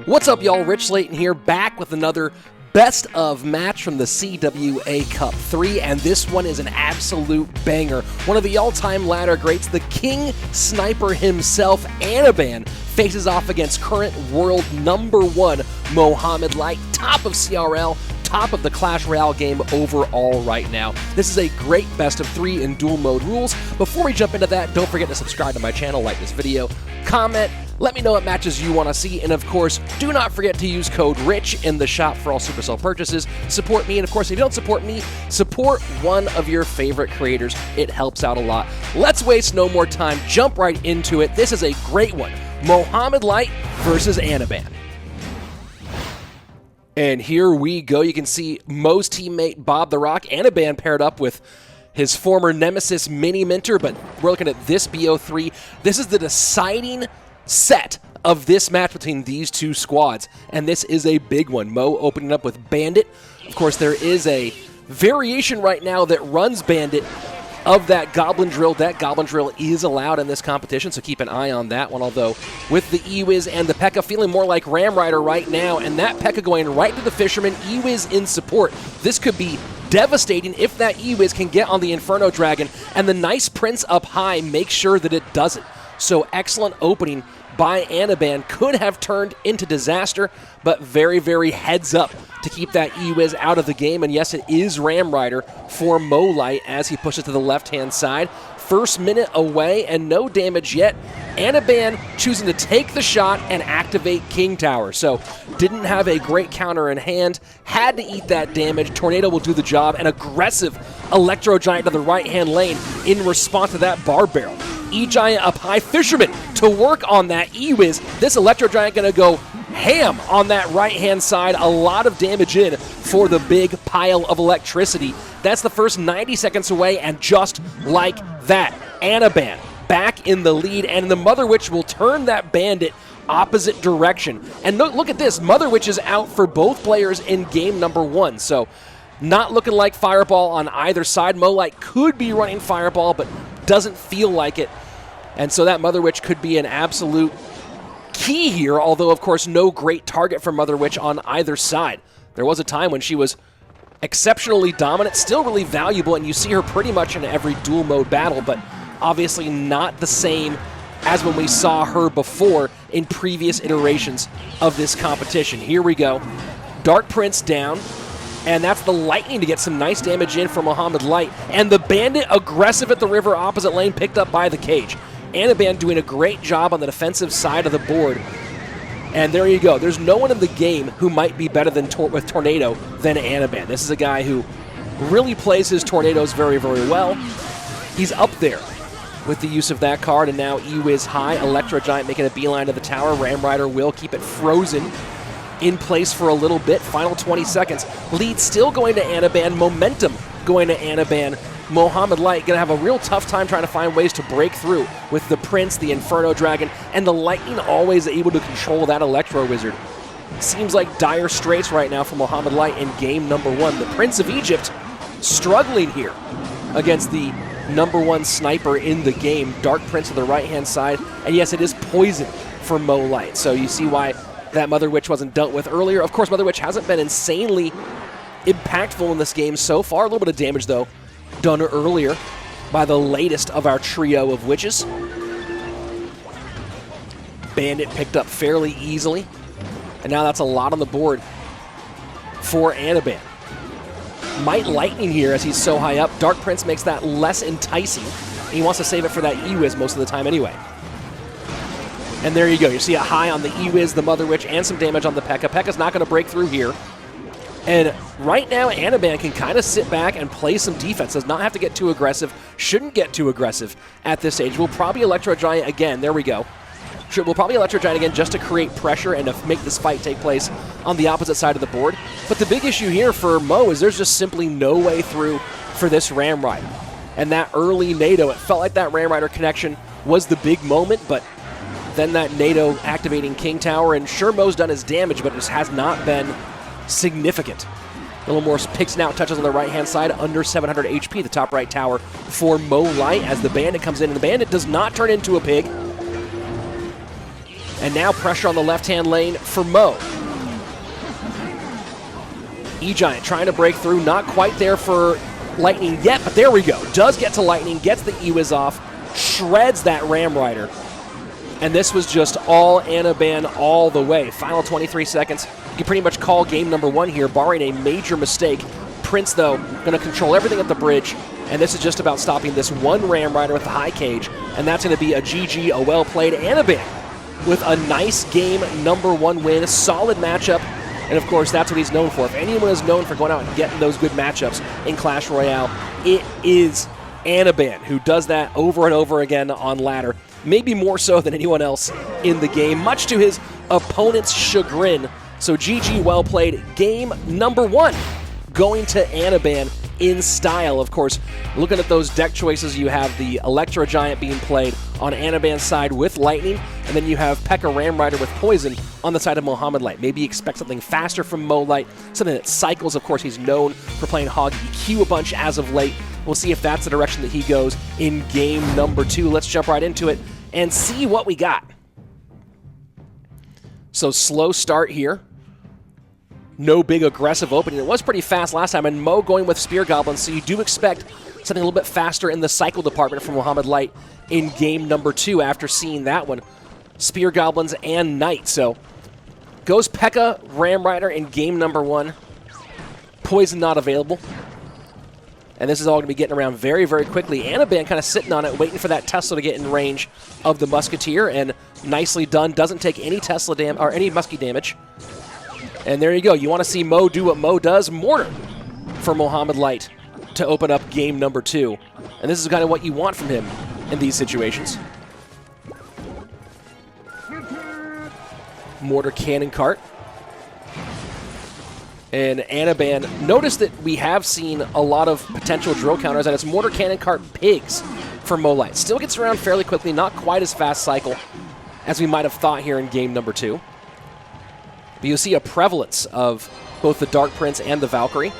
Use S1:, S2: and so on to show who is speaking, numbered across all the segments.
S1: What's up, y'all? Rich Layton here, back with another best of match from the CWA Cup 3, and this one is an absolute banger. One of the all-time ladder greats, the King Sniper himself, Anaban, faces off against current world #1 Mohamed Light, top of CRL, top of the Clash Royale game overall right now. This is a great best of 3 in dual mode rules. Before we jump into that, don't forget to subscribe to my channel, like this video, comment, let me know what matches you want to see, and of course, do not forget to use code RICH in the shop for all Supercell purchases. Support me, and of course, if you don't support me, support one of your favorite creators. It helps out a lot. Let's waste no more time, jump right into it. This is a great one. Mohamed Light versus Anaban. And here we go. You can see Mo's teammate Bob the Rock. Anaban paired up with his former nemesis Mini Minter, but we're looking at this BO3. This is the deciding set of this match between these two squads, and this is a big one. Mo opening up with Bandit. Of course, there is a variation right now that runs Bandit of that Goblin Drill. That Goblin Drill is allowed in this competition, so keep an eye on that one, although with the E-Wiz and the P.E.K.K.A feeling more like Ram Rider right now, and that P.E.K.K.A going right to the Fisherman, E-Wiz in support. This could be devastating if that E-Wiz can get on the Inferno Dragon, and the nice Prince up high makes sure that it doesn't. So excellent opening by Anaban, could have turned into disaster, but very, very heads up to keep that E-Wiz out of the game. And yes, it is Ram Rider for Mo Light as he pushes to the left-hand side. First minute away and no damage yet. Anaban choosing to take the shot and activate King Tower. So didn't have a great counter in hand, had to eat that damage. Tornado will do the job. An aggressive Electro Giant to the right-hand lane in response to that Bar Barrel. E-Giant up high, Fisherman to work on that E-Wiz. This Electro Giant gonna go ham on that right-hand side. A lot of damage in for the big pile of electricity. That's the first 90 seconds away, and just like that, Anaban back in the lead, and the Mother Witch will turn that Bandit opposite direction. And look at this, Mother Witch is out for both players in game #1, so not looking like Fireball on either side. Mo Light could be running Fireball, but doesn't feel like it. And so that Mother Witch could be an absolute key here, although, of course, no great target for Mother Witch on either side. There was a time when she was exceptionally dominant, still really valuable, and you see her pretty much in every dual mode battle, but obviously not the same as when we saw her before in previous iterations of this competition. Here we go. Dark Prince down. And that's the Lightning to get some nice damage in for Mohamed Light. And the Bandit aggressive at the river opposite lane, picked up by the cage. Anaban doing a great job on the defensive side of the board. And there you go. There's no one in the game who might be better than with Tornado than Anaban. This is a guy who really plays his Tornadoes very, very well. He's up there with the use of that card, and now E-Wiz high. Electro Giant making a beeline to the tower. Ram Rider will keep it frozen in place for a little bit. Final 20 seconds. Lead still going to Anaban. Momentum going to Anaban. Mohamed Light going to have a real tough time trying to find ways to break through with the Prince, the Inferno Dragon, and the Lightning always able to control that Electro Wizard. Seems like dire straits right now for Mohamed Light in game #1. The Prince of Egypt struggling here against the #1 sniper in the game. Dark Prince to the right-hand side. And yes, it is poison for Mo Light. So you see why that Mother Witch wasn't dealt with earlier. Of course, Mother Witch hasn't been insanely impactful in this game so far. A little bit of damage, though, done earlier by the latest of our trio of witches. Bandit picked up fairly easily, and now that's a lot on the board for Anaban. Might Lightning here as he's so high up. Dark Prince makes that less enticing. He wants to save it for that E-Wiz most of the time anyway. And there you go. You see a high on the E-Wiz, the Mother Witch, and some damage on the P.E.K.K.A. P.E.K.K.A's not going to break through here. And right now, Anaban can kind of sit back and play some defense. Does not have to get too aggressive. Shouldn't get too aggressive at this stage. We'll probably Electro Giant again. There we go. We'll probably Electro Giant again just to create pressure and to make this fight take place on the opposite side of the board. But the big issue here for Mo is there's just simply no way through for this Ram Rider. And that early NATO, it felt like that Ram Rider connection was the big moment, but then that NATO activating King Tower, and sure, Mo's done his damage, but it just has not been significant. A little more Pig Snout touches on the right-hand side, under 700 HP, the top right tower for Mo Light as the Bandit comes in, and the Bandit does not turn into a pig. And now pressure on the left-hand lane for Mo. E-Giant trying to break through, not quite there for Lightning yet, but there we go. Does get to Lightning, gets the E-Wiz off, shreds that Ram Rider. And this was just all Anaban all the way. Final 23 seconds. You can pretty much call game number 1 here, barring a major mistake. Prince, though, going to control everything at the bridge, and this is just about stopping this one Ram Rider with the high cage, and that's going to be a GG, a well-played Anaban with a nice game number 1 win, a solid matchup, and of course, that's what he's known for. If anyone is known for going out and getting those good matchups in Clash Royale, it is Anaban, who does that over and over again on ladder. Maybe more so than anyone else in the game, much to his opponent's chagrin. So GG, well played. Game number 1 going to Anaban in style. Of course, looking at those deck choices, you have the Electro Giant being played on Anaban's side with Lightning, and then you have P.E.K.K.A. Ram Rider with Poison on the side of Mohamed Light. Maybe expect something faster from Mo Light, something that cycles. Of course, he's known for playing Hog EQ a bunch as of late. We'll see if that's the direction that he goes in game number 2. Let's jump right into it and see what we got. So slow start here. No big aggressive opening. It was pretty fast last time, and Mo going with Spear Goblins, so you do expect something a little bit faster in the cycle department from Mohamed Light in game number 2 after seeing that one. Spear Goblins and Knight. So goes P.E.K.K.A. Ram Rider in game number 1. Poison not available. And this is all going to be getting around very, very quickly. Anaban kind of sitting on it, waiting for that Tesla to get in range of the Musketeer, and nicely done. Doesn't take any Tesla damage or any Muskie damage. And there you go. You want to see Mo do what Mo does? Mortar for Mohamed Light to open up game number 2. And this is kind of what you want from him in these situations. Mortar Cannon Cart. And Anaban, notice that we have seen a lot of potential drill counters, and it's Mortar Cannon Cart Pigs for Mo Light. Still gets around fairly quickly, not quite as fast cycle as we might have thought here in game number 2. But you'll see a prevalence of both the Dark Prince and the Valkyrie.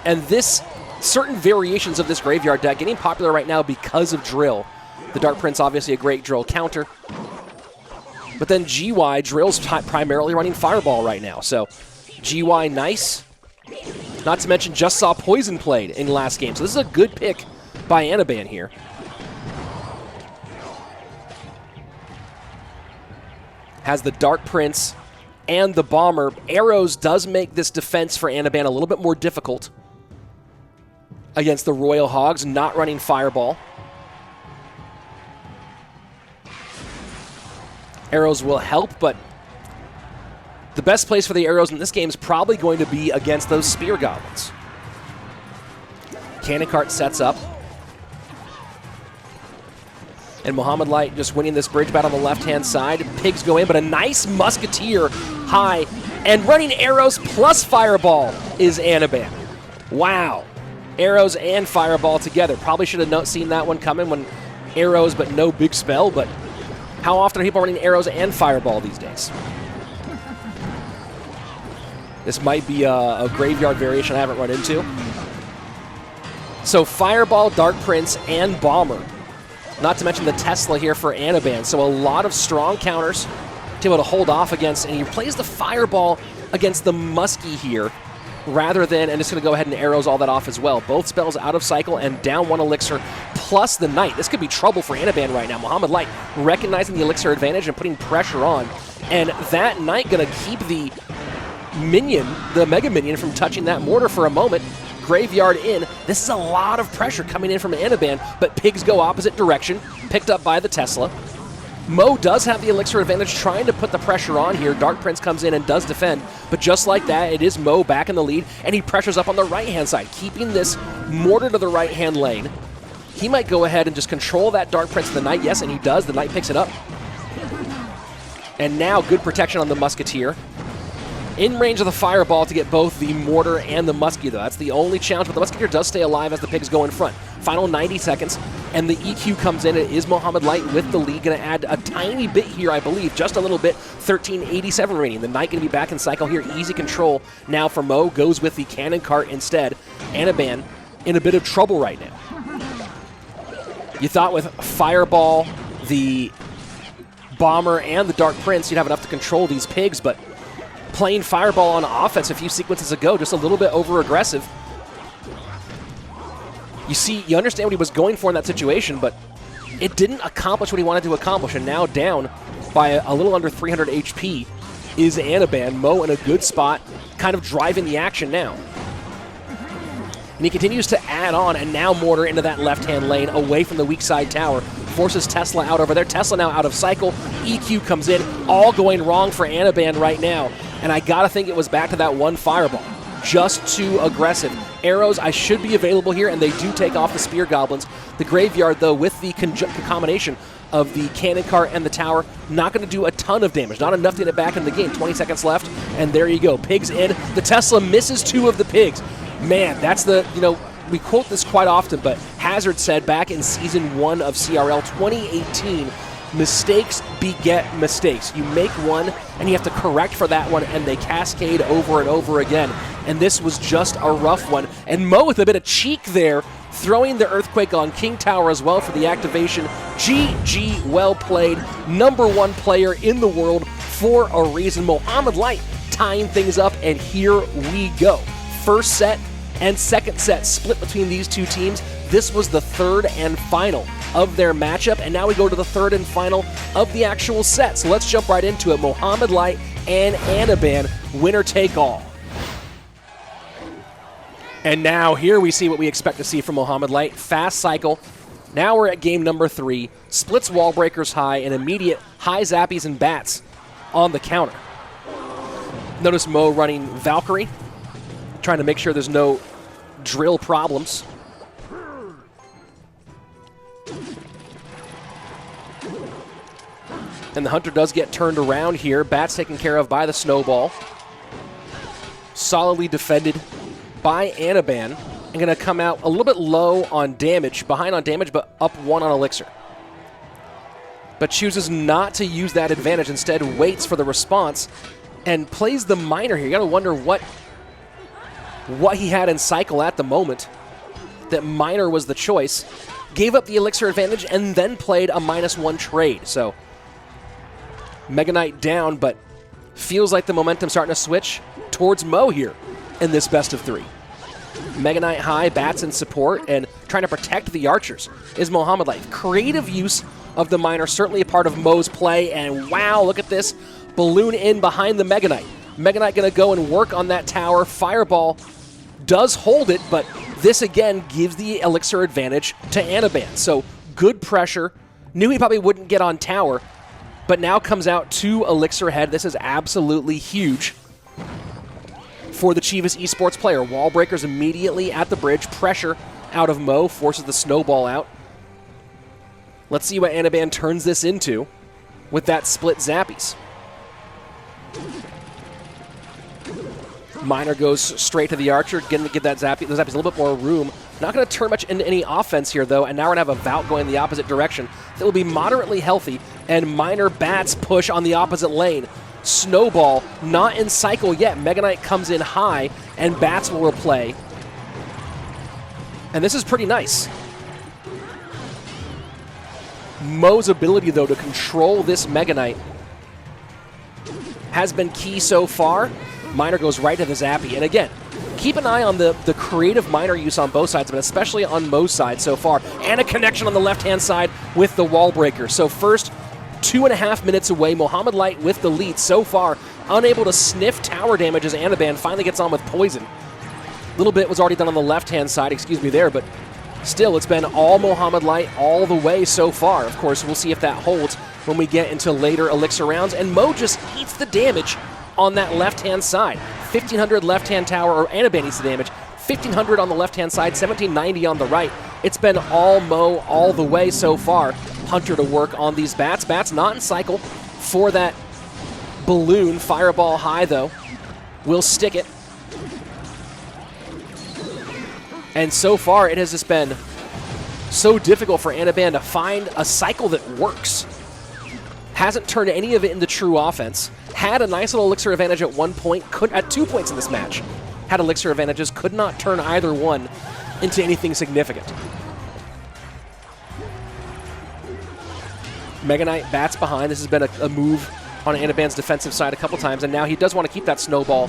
S1: And this, certain variations of this graveyard deck getting popular right now because of drill. The Dark Prince, obviously a great drill counter. But then GY, drill's primarily running Fireball right now, so GY nice. Not to mention just saw Poison played in last game. So this is a good pick by Anaban here. Has the Dark Prince and the Bomber. Arrows does make this defense for Anaban a little bit more difficult against the Royal Hogs, not running Fireball. Arrows will help, but the best place for the arrows in this game is probably going to be against those Spear Goblins. Cannon Cart sets up. And Mohamed Light just winning this bridge battle on the left-hand side. Pigs go in, but a nice Musketeer high. And running arrows plus Fireball is Anaban. Wow. Arrows and Fireball together. Probably should have seen that one coming when arrows but no big spell, but how often are people running arrows and Fireball these days? This might be a graveyard variation I haven't run into. So Fireball, Dark Prince, and Bomber. Not to mention the Tesla here for Anaban. So a lot of strong counters to be able to hold off against. And he plays the Fireball against the Muskie here rather than, and it's going to go ahead and arrows all that off as well. Both spells out of cycle and down 1 elixir plus the Knight. This could be trouble for Anaban right now. Mohamed Light recognizing the elixir advantage and putting pressure on. And that Knight going to keep the minion, the Mega Minion, from touching that mortar for a moment. Graveyard in. This is a lot of pressure coming in from Anaban, but Pigs go opposite direction, picked up by the Tesla. Mo does have the elixir advantage, trying to put the pressure on here. Dark Prince comes in and does defend, but just like that, it is Mo back in the lead, and he pressures up on the right-hand side, keeping this mortar to the right-hand lane. He might go ahead and just control that Dark Prince of the Knight. Yes, and he does. The Knight picks it up. And now good protection on the Musketeer. In range of the Fireball to get both the Mortar and the Muskie, though. That's the only challenge, but the Musketeer does stay alive as the Pigs go in front. Final 90 seconds. and the EQ comes in. It is Mohamed Light with the lead. Going to add a tiny bit here, I believe, just a little bit. 13:87 remaining. The Knight going to be back in cycle here. Easy control now for Mo. Goes with the cannon cart instead. Anaban in a bit of trouble right now. You thought with Fireball, the Bomber, and the Dark Prince, you'd have enough to control these pigs, but playing Fireball on offense a few sequences ago, just a little bit over-aggressive. You understand what he was going for in that situation, but it didn't accomplish what he wanted to accomplish, and now down by a little under 300 HP is Anaban. Mo in a good spot, kind of driving the action now. And he continues to add on, and now Mortar into that left-hand lane, away from the weak side tower. Forces Tesla out over there. Tesla now out of cycle. EQ comes in, all going wrong for Anaban right now. And I gotta think it was back to that one Fireball. Just too aggressive. Arrows, I should be available here, and they do take off the Spear Goblins. The Graveyard, though, with the combination of the Cannon Cart and the Tower, not going to do a ton of damage. Not enough to get it back in the game. 20 seconds left, and there you go. Pigs in. The Tesla misses 2 of the Pigs. Man, that's the, we quote this quite often, but Hazard said back in Season 1 of CRL 2018, mistakes beget mistakes. You make one, and you have to correct for that one, and they cascade over and over again. And this was just a rough one. And Mo with a bit of cheek there, throwing the Earthquake on King Tower as well for the activation. GG, well played. #1 player in the world for a reason. Mohamed Light tying things up, and here we go. First set and second set split between these two teams. This was the third and final of their matchup, and now we go to the third and final of the actual set. So let's jump right into it. Mohamed Light and Anaban, winner take all. And now here we see what we expect to see from Mohamed Light. Fast cycle. Now we're at game number 3. Splits wall breakers high and immediate high zappies and bats on the counter. Notice Mo running Valkyrie, trying to make sure there's no drill problems. And the Hunter does get turned around here. Bats taken care of by the Snowball. Solidly defended by Anaban. And going to come out a little bit low on damage, behind on damage, but up 1 on Elixir. But chooses not to use that advantage. Instead, waits for the response and plays the Miner here. You got to wonder what he had in cycle at the moment. That Miner was the choice. Gave up the Elixir advantage and then played a -1 trade. So Mega Knight down, but feels like the momentum starting to switch towards Mo here in this best of 3. Mega Knight high, bats in support, and trying to protect the archers is Mohamed Light. Creative use of the Miner, certainly a part of Mo's play, and wow, look at this. Balloon in behind the Mega Knight. Mega Knight going to go and work on that tower. Fireball does hold it, but this again gives the Elixir advantage to Anaban. So good pressure. Knew he probably wouldn't get on tower, but now comes out 2 Elixir ahead. This is absolutely huge for the Chivas Esports player. Wall breakers immediately at the bridge. Pressure out of Mo, forces the Snowball out. Let's see what Anaban turns this into with that split Zappies. Miner goes straight to the Archer, getting to give that Zappies a little bit more room. Not going to turn much into any offense here, though, and now we're going to have a Vault going the opposite direction. That will be moderately healthy, and Miner bats push on the opposite lane. Snowball not in cycle yet. Mega Knight comes in high, and bats will replay. And this is pretty nice. Mo's ability, though, to control this Mega Knight has been key so far. Miner goes right to the Zappy. And again, keep an eye on the creative Miner use on both sides, but especially on Mo's side so far. And a connection on the left-hand side with the wall breaker. So first 2.5 minutes away, Mohamed Light with the lead so far. Unable to sniff tower damage as Anaban finally gets on with Poison. A little bit was already done on the left-hand side, excuse me there, but still, it's been all Mohamed Light all the way so far. Of course, we'll see if that holds when we get into later Elixir rounds. And Mo just eats the damage on that left-hand side. 1,500 left-hand tower, or Anaban eats the damage. 1,500 on the left-hand side, 1,790 on the right. It's been all Mo all the way so far. Hunter to work on these bats. Bats not in cycle for that balloon. Fireball high, though. Will stick it. And so far, it has just been so difficult for Anaban to find a cycle that works. Hasn't turned any of it into true offense. Had a nice little elixir advantage at one point, at 2 points in this match. Had elixir advantages, could not turn either one into anything significant. Mega Knight bats behind. This has been a move on Anaban's defensive side a couple times, and now he does want to keep that snowball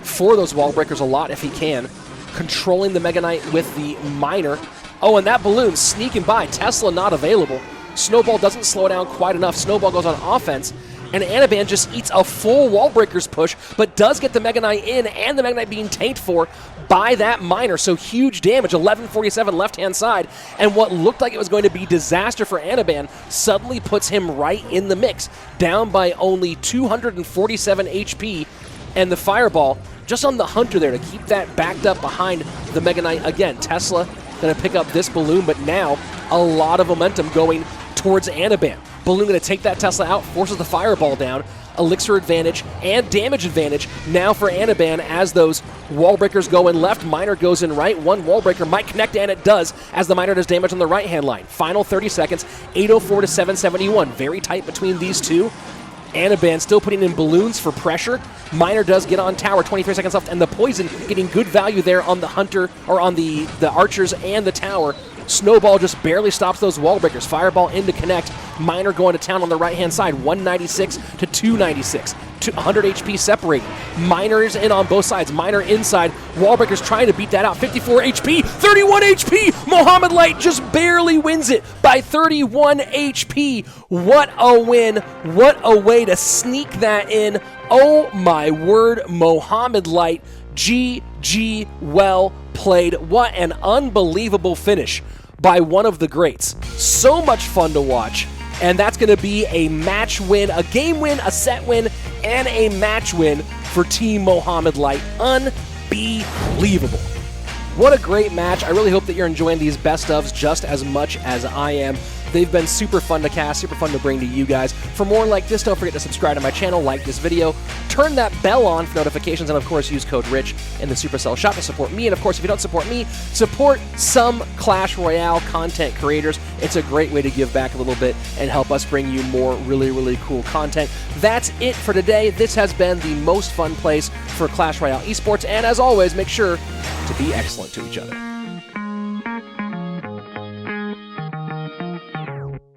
S1: for those wall breakers a lot if he can. Controlling the Mega Knight with the miner. Oh, and that balloon sneaking by. Tesla not available. Snowball doesn't slow down quite enough. Snowball goes on offense, and Anaban just eats a full wall breakers push, but does get the Mega Knight in, and the Mega Knight being tanked for by that miner. So huge damage, 1147 left-hand side, and what looked like it was going to be disaster for Anaban suddenly puts him right in the mix, down by only 247 HP, and the Fireball just on the Hunter there to keep that backed up behind the Mega Knight. Again, Tesla going to pick up this balloon, but now a lot of momentum going towards Anaban. Balloon going to take that Tesla out, forces the Fireball down. Elixir advantage and damage advantage now for Anaban as those wall breakers go in left. Miner goes in right. One wall breaker might connect, and it does as the Miner does damage on the right-hand line. Final 30 seconds, 804 to 771. Very tight between these two. Anaban still putting in balloons for pressure. Miner does get on tower, 23 seconds left, and the poison getting good value there on the Hunter, or on the archers and the tower. Snowball just barely stops those wall breakers. Fireball in to connect. Miner going to town on the right-hand side, 196 to 296. 100 HP separating. Miners in on both sides. Miner inside. Wall breakers trying to beat that out. 54 HP, 31 HP. Mohamed Light just barely wins it by 31 HP. What a win. What a way to sneak that in. Oh my word, Mohamed Light. GG, well played. What an unbelievable finish by one of the greats. So much fun to watch, and that's going to be a match win, a game win, a set win, and a match win for Team Mohamed Light. Unbelievable. What a great match. I really hope that you're enjoying these best ofs just as much as I am. They've been super fun to cast, super fun to bring to you guys. For more like this, don't forget to subscribe to my channel, like this video, turn that bell on for notifications, and of course use code RICH in the Supercell shop to support me. And of course, if you don't support me, support some Clash Royale content creators. It's a great way to give back a little bit and help us bring you more really, really cool content. That's it for today. This has been the most fun place for Clash Royale esports, and as always, make sure to be excellent to each other.